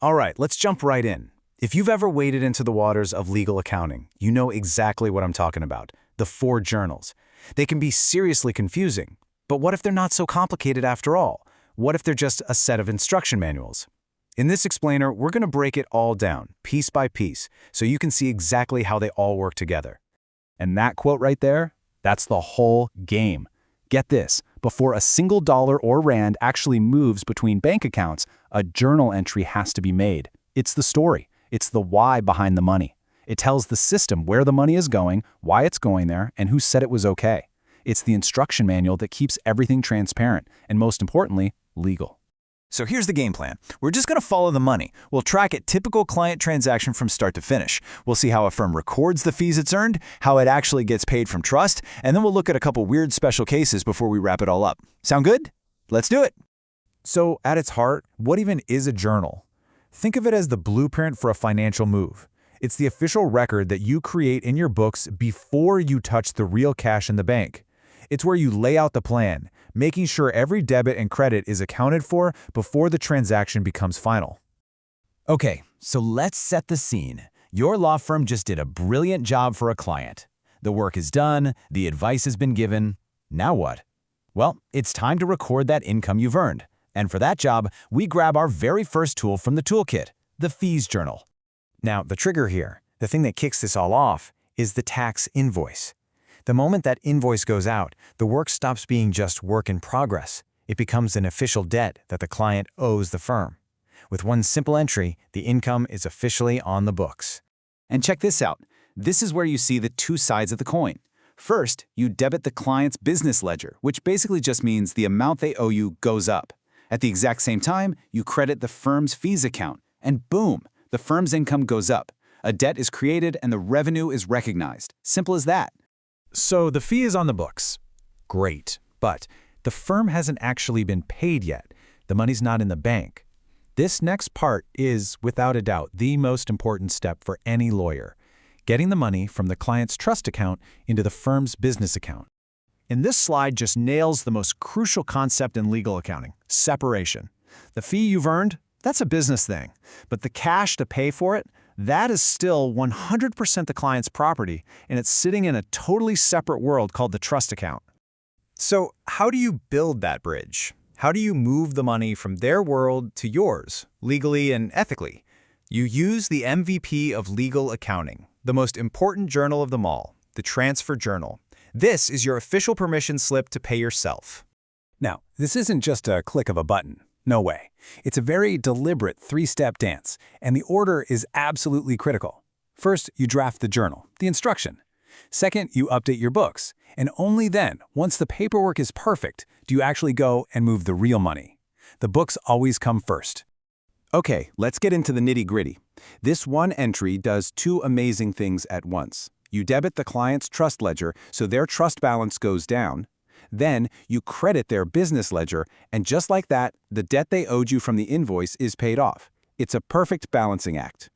All right, let's jump right in. If you've ever waded into the waters of legal accounting, you know exactly what I'm talking about, the 4 journals. They can be seriously confusing, but what if they're not so complicated after all? What if they're just a set of instruction manuals? In this explainer, we're going to break it all down, piece by piece, so you can see exactly how they all work together. And that quote right there, that's the whole game. Get this, before a single dollar or rand actually moves between bank accounts, a journal entry has to be made. It's the story. It's the why behind the money. It tells the system where the money is going, why it's going there, and who said it was okay. It's the instruction manual that keeps everything transparent and, most importantly, legal. So here's the game plan. We're just going to follow the money. We'll track a typical client transaction from start to finish. We'll see how a firm records the fees it's earned, how it actually gets paid from trust, and then we'll look at a couple weird special cases before we wrap it all up. Sound good? Let's do it. So, at its heart, what even is a journal? Think of it as the blueprint for a financial move. It's the official record that you create in your books before you touch the real cash in the bank. It's where you lay out the plan, making sure every debit and credit is accounted for before the transaction becomes final. Okay, so let's set the scene. Your law firm just did a brilliant job for a client. The work is done, the advice has been given. Now what? Well, it's time to record that income you've earned. And for that job, we grab our very first tool from the toolkit, the Fees Journal. Now, the trigger here, the thing that kicks this all off, is the tax invoice. The moment that invoice goes out, the work stops being just work in progress. It becomes an official debt that the client owes the firm. With one simple entry, the income is officially on the books. And check this out. This is where you see the 2 sides of the coin. First, you debit the client's business ledger, which basically just means the amount they owe you goes up. At the exact same time, you credit the firm's fees account, and boom, the firm's income goes up. A debt is created and the revenue is recognized. Simple as that. So the fee is on the books. Great, but the firm hasn't actually been paid yet. The money's not in the bank. This next part is, without a doubt, the most important step for any lawyer, getting the money from the client's trust account into the firm's business account. And this slide just nails the most crucial concept in legal accounting, separation. The fee you've earned, that's a business thing, but the cash to pay for it, that is still 100% the client's property, and it's sitting in a totally separate world called the trust account. So how do you build that bridge? How do you move the money from their world to yours, legally and ethically? You use the MVP of legal accounting, the most important journal of them all, the Transfer Journal. This is your official permission slip to pay yourself. Now, this isn't just a click of a button. No way. It's a very deliberate 3-step dance, and the order is absolutely critical. First, you draft the journal, the instruction. Second, you update your books, and only then, once the paperwork is perfect, do you actually go and move the real money. The books always come first. Okay, let's get into the nitty-gritty. This one entry does 2 amazing things at once. You debit the client's trust ledger so their trust balance goes down. Then, you credit their business ledger, and just like that, the debt they owed you from the invoice is paid off. It's a perfect balancing act.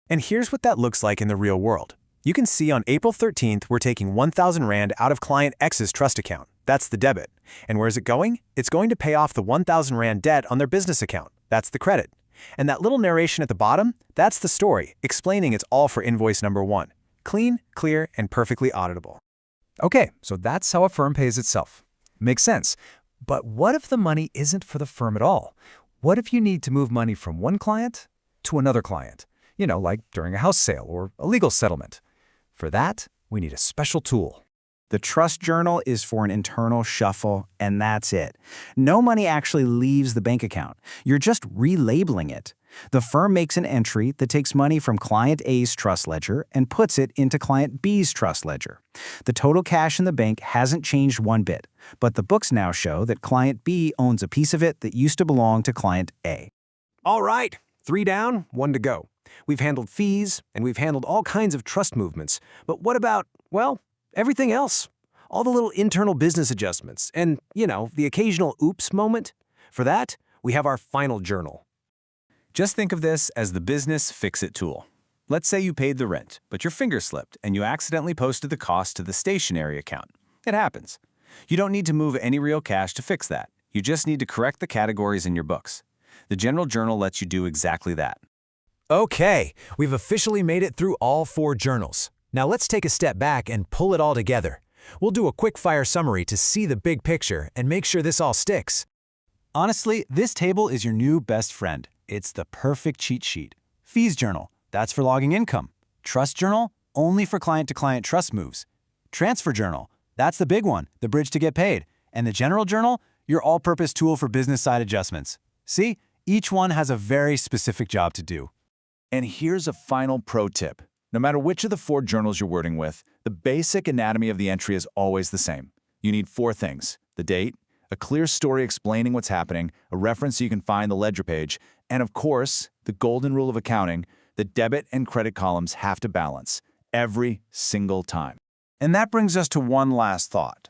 And here's what that looks like in the real world. You can see on April 13th, we're taking 1,000 Rand out of client X's trust account. That's the debit. And where's it going? It's going to pay off the 1,000 Rand debt on their business account. That's the credit. And that little narration at the bottom, that's the story, explaining it's all for invoice number 1. Clean, clear, and perfectly auditable. Okay, so that's how a firm pays itself. Makes sense. But what if the money isn't for the firm at all? What if you need to move money from one client to another client? You know, like during a house sale or a legal settlement. For that, we need a special tool. The trust journal is for an internal shuffle, and that's it. No money actually leaves the bank account. You're just relabeling it. The firm makes an entry that takes money from client A's trust ledger and puts it into client B's trust ledger. The total cash in the bank hasn't changed one bit, but the books now show that client B owns a piece of it that used to belong to client A. All right, 3 down, 1 to go. We've handled fees, and we've handled all kinds of trust movements. But what about, well, everything else? All the little internal business adjustments and, the occasional oops moment? For that, we have our final journal. Just think of this as the business fix-it tool. Let's say you paid the rent, but your finger slipped and you accidentally posted the cost to the stationery account. It happens. You don't need to move any real cash to fix that. You just need to correct the categories in your books. The General Journal lets you do exactly that. Okay, we've officially made it through all 4 journals. Now let's take a step back and pull it all together. We'll do a quick-fire summary to see the big picture and make sure this all sticks. Honestly, this table is your new best friend. It's the perfect cheat sheet. Fees journal, that's for logging income. Trust journal, only for client-to-client trust moves. Transfer journal, that's the big one, the bridge to get paid. And the general journal, your all-purpose tool for business side adjustments. See, each one has a very specific job to do. And here's a final pro tip. No matter which of the 4 journals you're working with, the basic anatomy of the entry is always the same. You need 4 things: the date, a clear story explaining what's happening, a reference so you can find the ledger page, and of course, the golden rule of accounting: the debit and credit columns have to balance every single time. And that brings us to one last thought.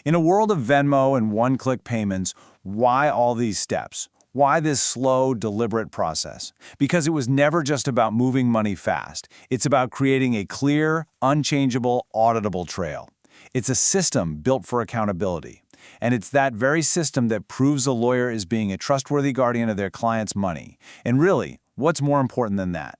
In a world of Venmo and one-click payments, why all these steps? Why this slow, deliberate process? Because it was never just about moving money fast. It's about creating a clear, unchangeable, auditable trail. It's a system built for accountability. And it's that very system that proves a lawyer is being a trustworthy guardian of their client's money. And really, what's more important than that?